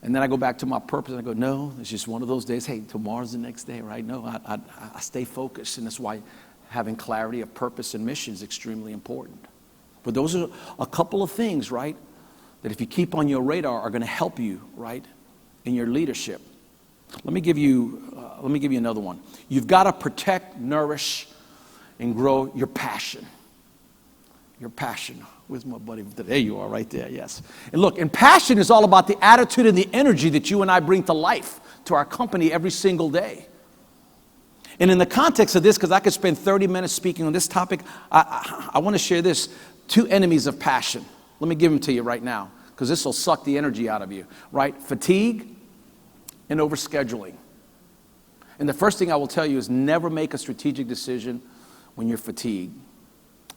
and then I go back to my purpose, and I go, no, it's just one of those days. Hey, tomorrow's the next day, right? No, I stay focused, and that's why having clarity of purpose and mission is extremely important. But those are a couple of things, right, that if you keep on your radar are going to help you, right, in your leadership. Let me give you another one. You've got to protect, nourish, and grow your passion. Your passion. Where's my buddy? There you are, right there. Yes. And look, and passion is all about the attitude and the energy that you and I bring to life, to our company every single day. And in the context of this, because I could spend 30 minutes speaking on this topic, I want to share this. 2 enemies of passion. Let me give them to you right now, because this will suck the energy out of you, right? Fatigue and overscheduling. And the first thing I will tell you is never make a strategic decision when you're fatigued.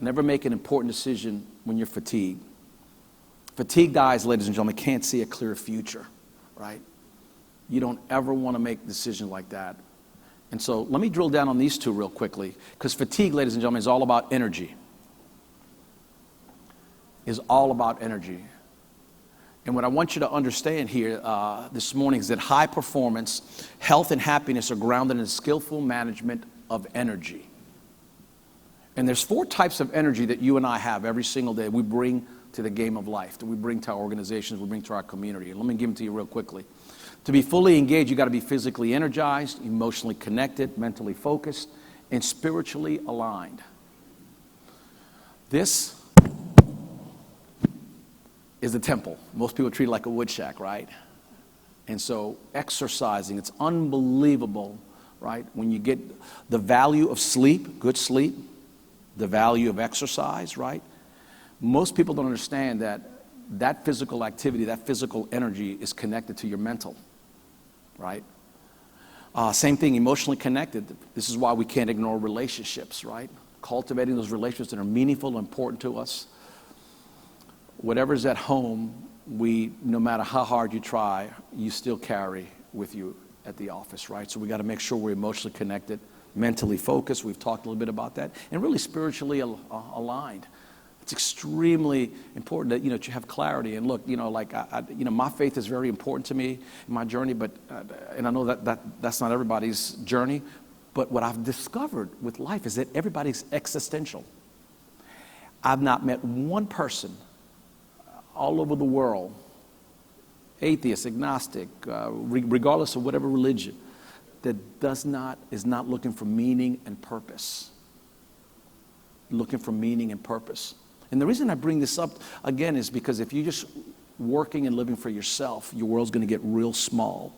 Never make an important decision when you're fatigued. Fatigued eyes, ladies and gentlemen, can't see a clear future, right? You don't ever want to make decisions like that. And so let me drill down on these 2 real quickly, because fatigue, ladies and gentlemen, is all about energy. Is all about energy. And what I want you to understand here this morning is that high performance, health, and happiness are grounded in skillful management of energy. And there's 4 types of energy that you and I have every single day we bring to the game of life, that we bring to our organizations, we bring to our community. And let me give them to you real quickly. To be fully engaged, you got to be physically energized, emotionally connected, mentally focused, and spiritually aligned. This is the temple. Most people treat it like a wood shack, right? And so exercising, it's unbelievable, right? When you get the value of sleep, good sleep, the value of exercise, right? Most people don't understand that physical activity, that physical energy is connected to your mental, right? Same thing, emotionally connected. This is why we can't ignore relationships, right? Cultivating those relationships that are meaningful and important to us. Whatever's at home, no matter how hard you try, you still carry with you at the office, right? So we got to make sure we're emotionally connected, mentally focused. We've talked a little bit about that, and really spiritually aligned. It's extremely important that you have clarity. And look, my faith is very important to me in my journey, but and I know that's not everybody's journey. But what I've discovered with life is that everybody's existential. I've not met one person all over the world, atheist, agnostic, regardless of whatever religion, that is not looking for meaning and purpose. Looking for meaning and purpose. And the reason I bring this up again is because if you're just working and living for yourself, your world's going to get real small.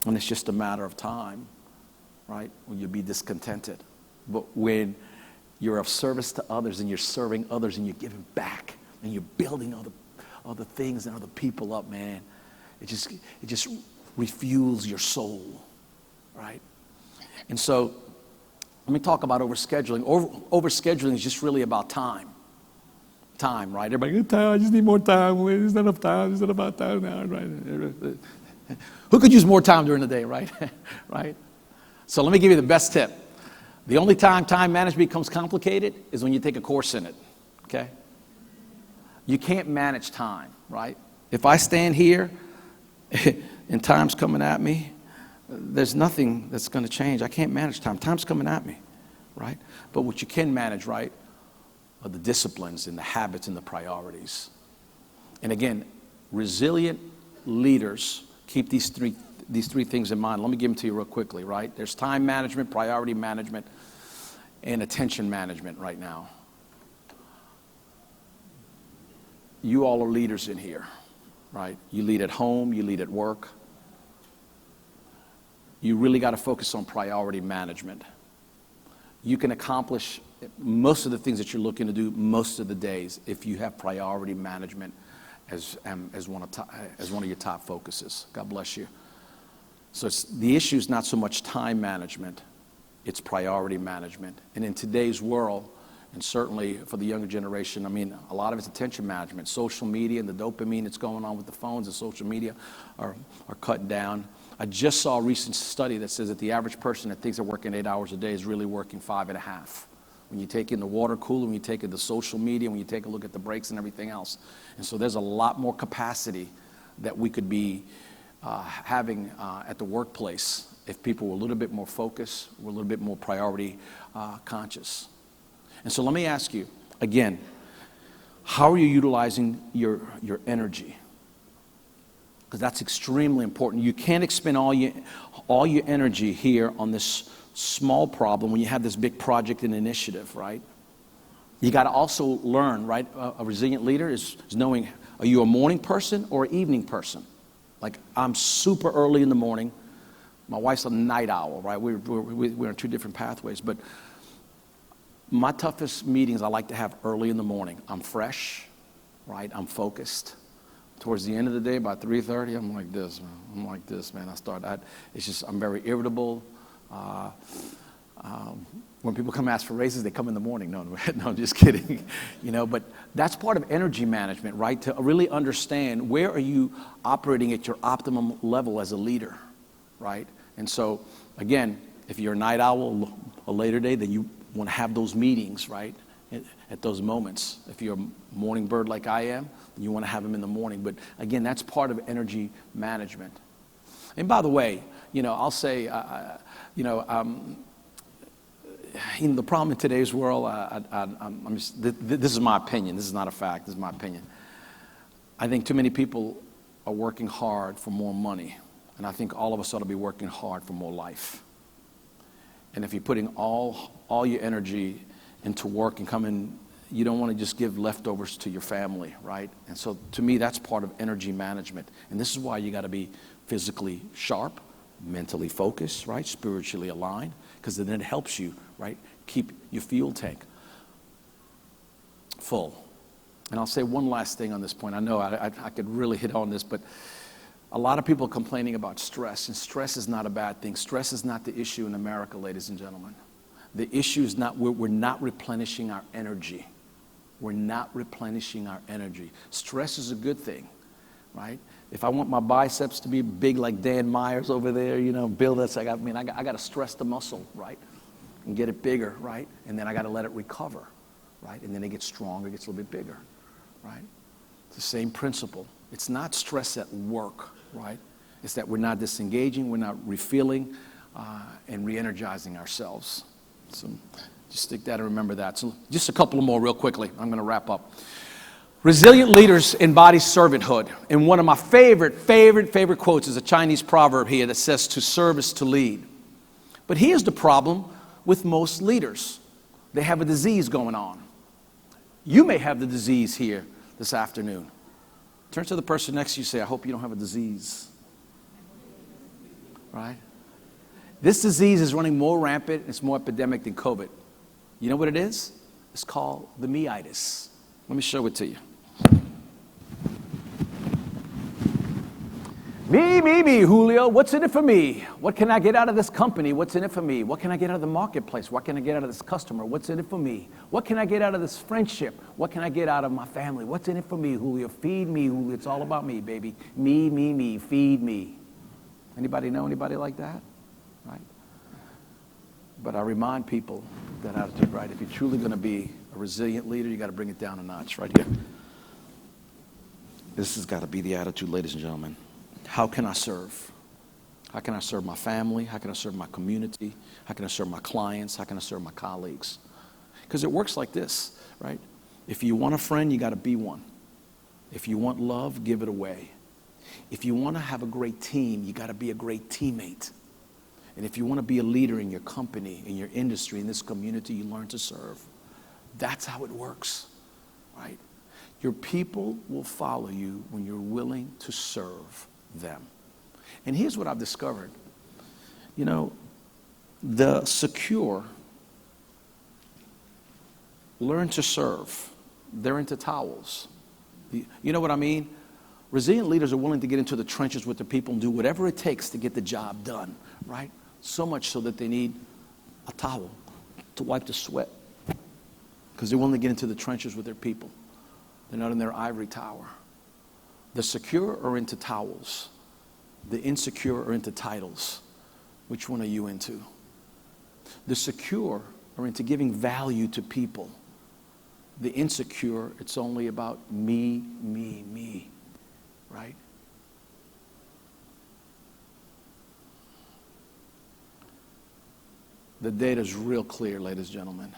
And it's just a matter of time, right, when you'll be discontented. But when you're of service to others and you're serving others and you're giving back and you're building other things and other people up, man, it just refuels your soul, right? And so let me talk about overscheduling. Overscheduling is just really about time. Time, right? Everybody, good time, I just need more time. There's not enough time. It's not about time now, right? Who could use more time during the day, right? Right? So let me give you the best tip. The only time management becomes complicated is when you take a course in it, okay? You can't manage time, right? If I stand here and time's coming at me, there's nothing that's going to change. I can't manage time. Time's coming at me, right? But what you can manage, right, are the disciplines and the habits and the priorities. And again, resilient leaders keep these three things in mind. Let me give them to you real quickly, right? There's time management, priority management, and attention management right now. You all are leaders in here, right? You lead at home, you lead at work. You really got to focus on priority management. You can accomplish most of the things that you're looking to do most of the days if you have priority management as one of your top focuses. God bless you. So the issue is not so much time management, it's priority management. And in today's world, and certainly for the younger generation, I mean, a lot of it's attention management. Social media and the dopamine that's going on with the phones and social media are cut down. I just saw a recent study that says that the average person that thinks they're working 8 hours a day is really working 5.5. When you take in the water cooler, when you take in the social media, when you take a look at the breaks and everything else. And so there's a lot more capacity that we could be having at the workplace if people were a little bit more focused, were a little bit more priority conscious. And so let me ask you, again, how are you utilizing your energy? Because that's extremely important. You can't expend all your energy here on this small problem when you have this big project and initiative, right? You got to also learn, right? A resilient leader is knowing, are you a morning person or an evening person? Like, I'm super early in the morning. My wife's a night owl, right? We're on two different pathways. But my toughest meetings I like to have early in the morning. I'm fresh, right? I'm focused. Towards the end of the day, by 3:30, I'm like this, man. I'm very irritable. When people come ask for raises, they come in the morning. No, I'm just kidding. But that's part of energy management, right? To really understand where are you operating at your optimum level as a leader, right? And so, again, if you're a night owl, a later day, then you want to have those meetings, right? At those moments. If you're a morning bird like I am, then you want to have them in the morning. But again, that's part of energy management. And by the way, I'll say, the problem in today's world, this is my opinion. This is not a fact. This is my opinion. I think too many people are working hard for more money. And I think all of us ought to be working hard for more life. And if you're putting all your energy into work and coming, you don't want to just give leftovers to your family, right? And so to me, that's part of energy management. And this is why you got to be physically sharp, mentally focused, right? Spiritually aligned, because then it helps you, right? Keep your fuel tank full. And I'll say one last thing on this point. I know I could really hit on this, but a lot of people are complaining about stress, and stress is not a bad thing. Stress is not the issue in America, ladies and gentlemen. The issue is not, we're not replenishing our energy. We're not replenishing our energy. Stress is a good thing, right? If I want my biceps to be big like Dan Myers over there, build this, I got to stress the muscle, right? And get it bigger, right? And then I got to let it recover, right? And then it gets stronger, it gets a little bit bigger, right? It's the same principle. It's not stress at work, right? It's that we're not disengaging, we're not refilling and re-energizing ourselves. So just stick that and remember that. So just a couple more real quickly. I'm going to wrap up. Resilient leaders embody servanthood. And one of my favorite quotes is a Chinese proverb here that says, to serve is to lead. But here's the problem with most leaders. They have a disease going on. You may have the disease here this afternoon. Turn to the person next to you and say, I hope you don't have a disease. right? This disease is running more rampant, it's more epidemic than COVID. You know what it is? It's called the me-itis. Let me show it to you. Me, Julio. What's in it for me? What can I get out of this company? What's in it for me? What can I get out of the marketplace? What can I get out of this customer? What's in it for me? What can I get out of this friendship? What can I get out of my family? What's in it for me, Julio? Feed me, Julio. It's all about me, baby. Me. Feed me. Anybody know anybody like that? Right? But I remind people that attitude, right? If you're truly going to be a resilient leader, you got to bring it down a notch right here. This has got to be the attitude, ladies and gentlemen. How can I serve? How can I serve my family? How can I serve my community? How can I serve my clients? How can I serve my colleagues? Because it works like this, right? If you want a friend, you got to be one. If you want love, give it away. If you want to have a great team, you got to be a great teammate. And if you want to be a leader in your company, in your industry, in this community, you learn to serve. That's how it works, right? Your people will follow you when you're willing to serve them. And here's what I've discovered. You know, the secure learn to serve. They're into towels. You know what I mean? Resilient leaders are willing to get into the trenches with the people and do whatever it takes to get the job done, right? So much so that they need a towel to wipe the sweat because they're willing to get into the trenches with their people. They're not in their ivory tower. The secure are into towels. The insecure are into titles. Which one are you into? The secure are into giving value to people. The insecure, it's only about me, right? The data is real clear, ladies and gentlemen.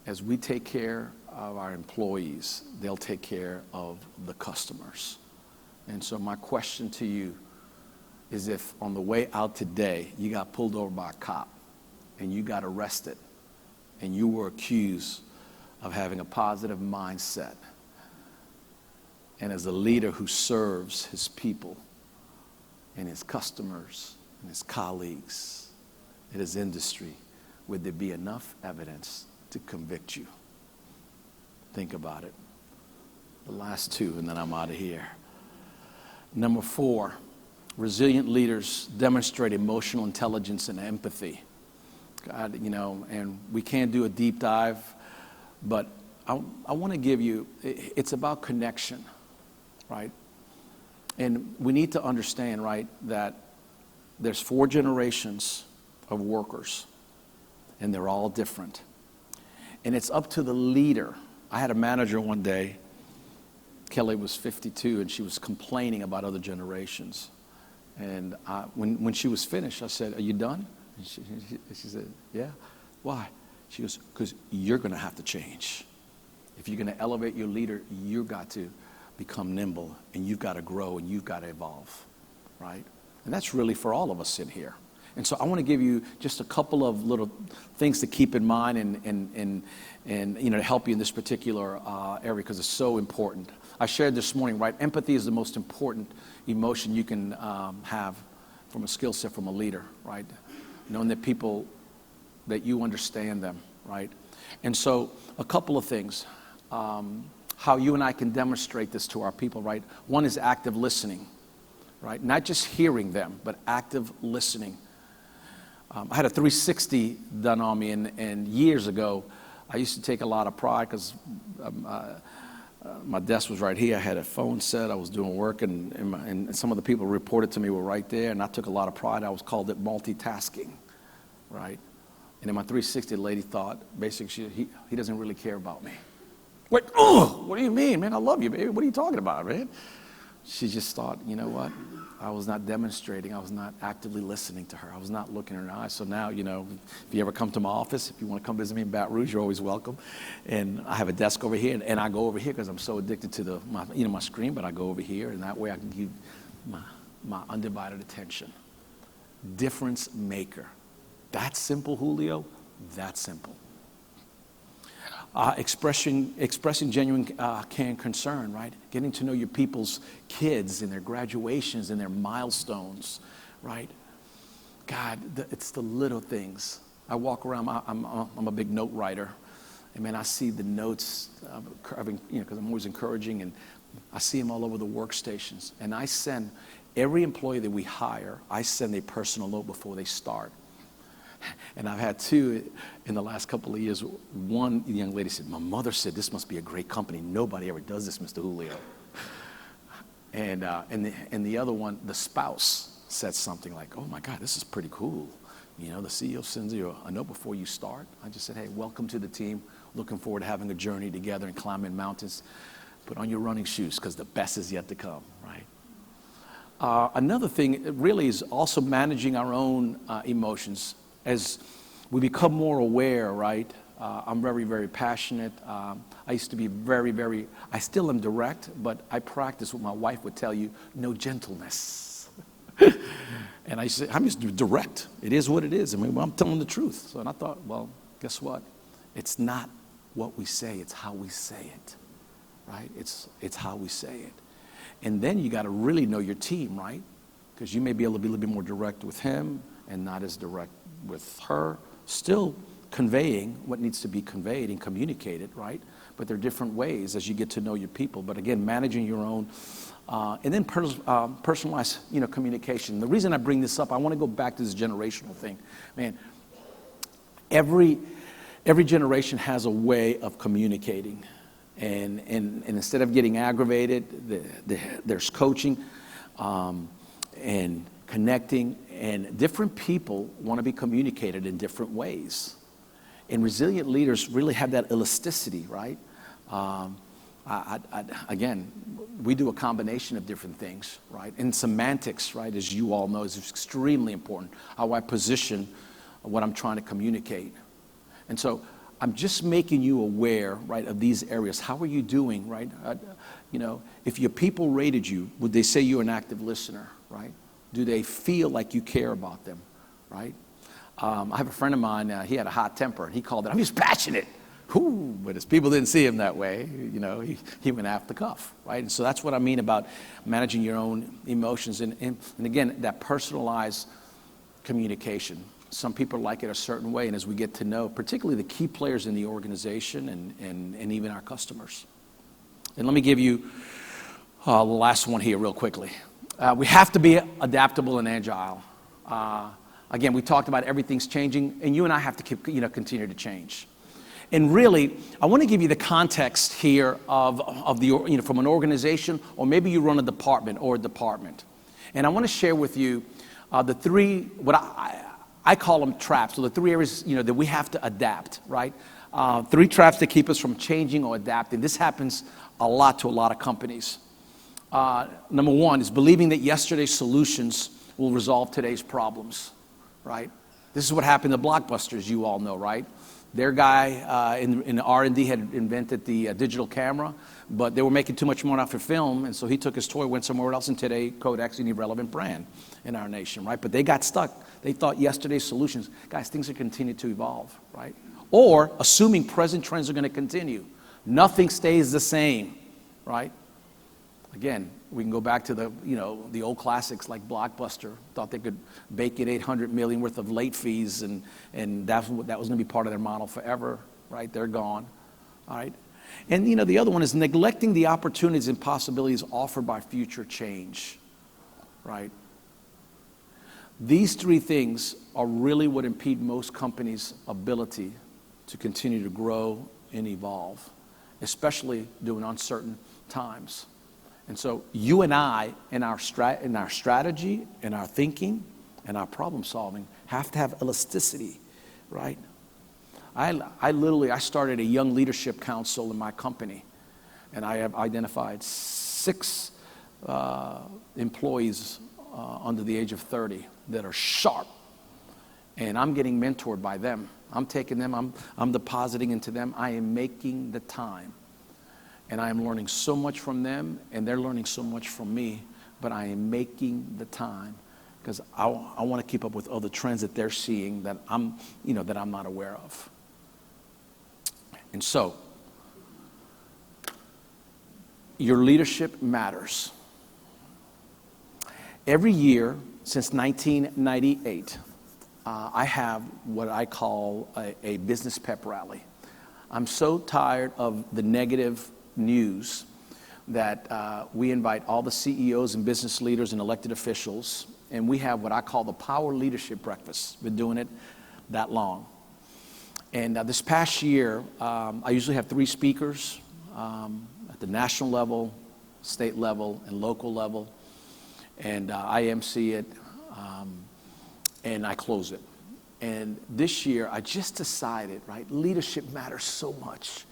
As we take care of our employees, they'll take care of the customers. And so my question to you is, if on the way out today you got pulled over by a cop and you got arrested and you were accused of having a positive mindset, and as a leader who serves his people and his customers and his colleagues in his industry, would there be enough evidence to convict you? Think about it. The last two, and then I'm out of here. Number 4, resilient leaders demonstrate emotional intelligence and empathy. God, you know, and we can't do a deep dive, but I want to give you, it's about connection, right? And we need to understand, right, that there's 4 generations of workers, and they're all different. And it's up to the leader. I had a manager one day, Kelly was 52, and she was complaining about other generations. And when she was finished, I said, "Are you done?" And she said, "Yeah." "Why?" She goes, "Because you're going to have to change. If you're going to elevate your leader, you've got to become nimble, and you've got to grow, and you've got to evolve, right?" And that's really for all of us in here. And so I want to give you just a couple of little things to keep in mind and you know, to help you in this particular area, because it's so important. I shared this morning, right? Empathy is the most important emotion you can have from a skill set from a leader, right? Knowing that people, that you understand them, right? And so a couple of things, how you and I can demonstrate this to our people, right? One is active listening, right? Not just hearing them, but active listening. I had a 360 done on me, and years ago, I used to take a lot of pride because my desk was right here. I had a phone set. I was doing work, and some of the people reported to me were right there, and I took a lot of pride. I was called it multitasking, right? And in my 360, the lady thought, basically, he doesn't really care about me. Like, oh, what do you mean, man? I love you, baby. What are you talking about, man? She just thought, you know what? I was not demonstrating. I was not actively listening to her. I was not looking her in the eyes. So now, you know, if you ever come to my office, if you want to come visit me in Baton Rouge, you're always welcome. And I have a desk over here, and I go over here because I'm so addicted to my screen, but I go over here, and that way I can give my undivided attention. Difference maker. That simple, Julio. That simple. Expressing genuine care and concern, right? Getting to know your people's kids and their graduations and their milestones, right? God, it's the little things. I walk around, I'm a big note writer. And man, I see the notes, because I'm always encouraging, and I see them all over the workstations. And I send every employee that we hire, I send a personal note before they start. And I've had two in the last couple of years. One young lady said, my mother said this must be a great company. Nobody ever does this, Mr. Julio. And the other one, the spouse said something like, oh my God, this is pretty cool. You know, the CEO sends you a note before you start. I just said, hey, welcome to the team. Looking forward to having a journey together and climbing mountains. Put on your running shoes because the best is yet to come, right? Another thing really is also managing our own emotions. As we become more aware, right? I'm very, very passionate. I used to be I still am direct, but I practice what my wife would tell you, no gentleness. And I said, I'm just direct. It is what it is. I mean, I'm telling the truth. So, and I thought, well, guess what? It's not what we say, it's how we say it, right? It's how we say it. And then you got to really know your team, right? Because you may be able to be a little bit more direct with him and not as direct with her, still conveying what needs to be conveyed and communicated, right? But there are different ways as you get to know your people. But again, managing your own, and then personalized, communication. The reason I bring this up, I want to go back to this generational thing. Man, every generation has a way of communicating, and instead of getting aggravated, there's coaching, and connecting, and different people want to be communicated in different ways. And resilient leaders really have that elasticity, right? Again, we do a combination of different things, right? And semantics, right, as you all know, is extremely important, how I position what I'm trying to communicate. And so I'm just making you aware, right, of these areas. How are you doing, right? If your people rated you, would they say you're an active listener, right? Do they feel like you care about them, right? I have a friend of mine, he had a hot temper, and he called it, I'm just passionate. Ooh, but his people didn't see him that way, he went off the cuff, right? And so that's what I mean about managing your own emotions. And again, that personalized communication. Some people like it a certain way, and as we get to know, particularly the key players in the organization and even our customers. And let me give you the last one here real quickly. We have to be adaptable and agile. Again, we talked about everything's changing, and you and I have to continue to change. And really, I want to give you the context here of the from an organization, or maybe you run a department. And I want to share with you the three, what I call them traps, so the three areas that we have to adapt, right? Three traps that keep us from changing or adapting. This happens a lot to a lot of companies. Number one is believing that yesterday's solutions will resolve today's problems, right? This is what happened to Blockbuster, as you all know, right? Their guy in R&D had invented the digital camera, but they were making too much money off of film, and so he took his toy, went somewhere else, and today Kodak's an irrelevant brand in our nation, right? But they got stuck. They thought yesterday's solutions, guys, things are continuing to evolve, right? Or assuming present trends are going to continue. Nothing stays the same, right? Again, we can go back to the old classics like Blockbuster. Thought they could bake in $800 million worth of late fees, and that was going to be part of their model forever, right? They're gone, all right? And the other one is neglecting the opportunities and possibilities offered by future change, right? These three things are really what impede most companies' ability to continue to grow and evolve, especially during uncertain times. And so you and I, in our strategy, in our thinking, and our problem solving, have to have elasticity, right? I started a young leadership council in my company, and I have identified 6 employees under the age of 30 that are sharp, and I'm getting mentored by them. I'm taking them, I'm depositing into them. I am making the time. And I am learning so much from them, and they're learning so much from me, but I am making the time because I want to keep up with other trends that they're seeing that I'm not aware of. And so, your leadership matters. Every year since 1998, I have what I call a business pep rally. I'm so tired of the negative news that we invite all the CEOs and business leaders and elected officials, and we have what I call the Power Leadership Breakfast. Been doing it that long. And this past year, I usually have 3 speakers at the national level, state level, and local level. And I MC it, and I close it. And this year, I just decided, right, leadership matters so much.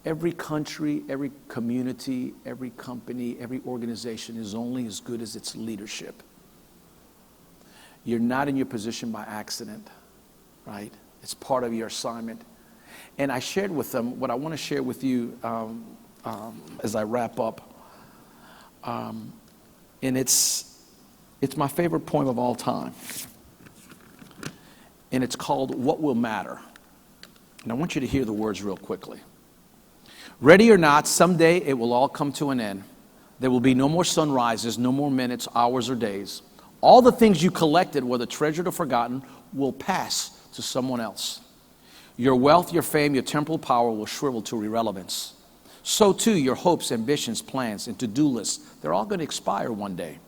Every country, every community, every company, every organization is only as good as its leadership. You're not in your position by accident, right? It's part of your assignment. And I shared with them what I want to share with you as I wrap up. And it's my favorite poem of all time. And it's called What Will Matter. And I want you to hear the words real quickly. Ready or not, someday it will all come to an end. There will be no more sunrises, no more minutes, hours, or days. All the things you collected, whether treasured or forgotten, will pass to someone else. Your wealth, your fame, your temporal power will shrivel to irrelevance. So too, your hopes, ambitions, plans, and to-do lists, they're all going to expire one day.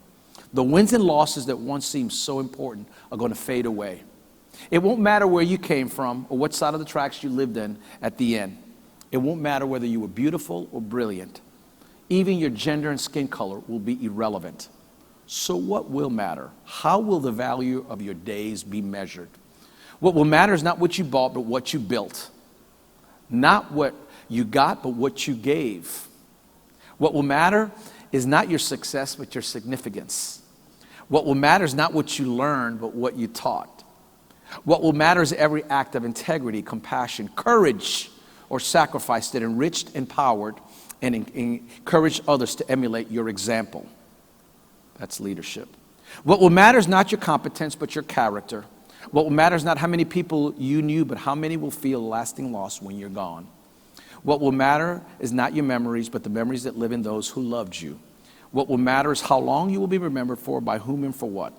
The wins and losses that once seemed so important are going to fade away. It won't matter where you came from or what side of the tracks you lived in at the end. It won't matter whether you were beautiful or brilliant. Even your gender and skin color will be irrelevant. So what will matter? How will the value of your days be measured? What will matter is not what you bought, but what you built. Not what you got, but what you gave. What will matter is not your success, but your significance. What will matter is not what you learned, but what you taught. What will matter is every act of integrity, compassion, courage, or sacrifice that enriched, empowered, and encouraged others to emulate your example. That's leadership. What will matter is not your competence, but your character. What will matter is not how many people you knew, but how many will feel lasting loss when you're gone. What will matter is not your memories, but the memories that live in those who loved you. What will matter is how long you will be remembered for, by whom, and for what.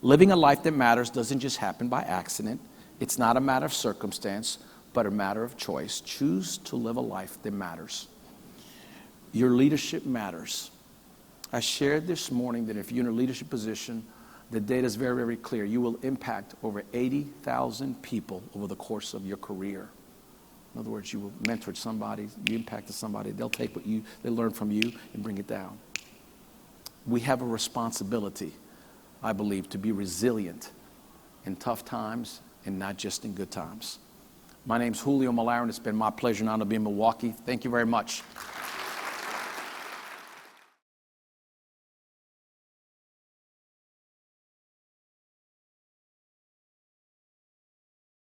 Living a life that matters doesn't just happen by accident. It's not a matter of circumstance, but a matter of choice. Choose to live a life that matters. Your leadership matters. I shared this morning that if you're in a leadership position, the data is very, very clear. You will impact over 80,000 people over the course of your career. In other words, you will mentor somebody, you impacted somebody, they'll take what they learn from you and bring it down. We have a responsibility, I believe, to be resilient in tough times and not just in good times. My name's Julio Melara, and it's been my pleasure now to be in Milwaukee. Thank you very much.